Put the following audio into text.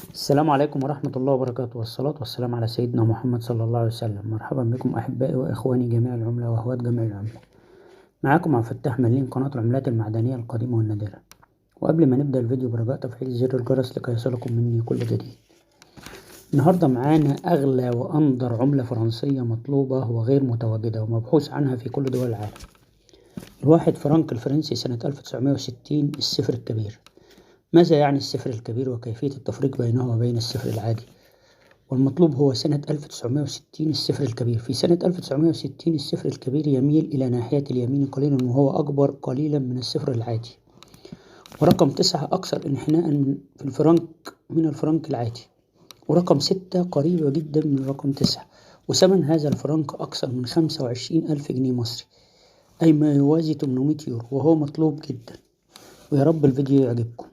السلام عليكم ورحمة الله وبركاته، والصلاة والسلام على سيدنا محمد صلى الله عليه وسلم. مرحبا بكم أحبائي وإخواني جميع العملة وأهواة جميع العملة. معاكم عبد الفتاح ملين، قناة العملات المعدنية القديمة والنادرة. وقبل ما نبدأ الفيديو برجاء تفعيل زر الجرس لكي يصلكم مني كل جديد. النهاردة معانا أغلى وأندر عملة فرنسية مطلوبة وغير متواجدة ومبحوث عنها في كل دول العالم. الواحد فرنك الفرنسي سنة 1960 الصفر الكبير. ماذا يعني الصفر الكبير وكيفية التفريق بينه وبين الصفر العادي؟ والمطلوب هو سنة 1960 الصفر الكبير. في سنة 1960 الصفر الكبير يميل إلى ناحية اليمين قليلا وهو أكبر قليلا من الصفر العادي. ورقم 9 أكثر انحناء في الفرنك من الفرنك العادي. ورقم 6 قريبة جدا من رقم 9. وثمن هذا الفرنك أكثر من 25,000 جنيه مصري، أي ما يوازي 800 يورو، وهو مطلوب جدا. ويا رب الفيديو يعجبكم.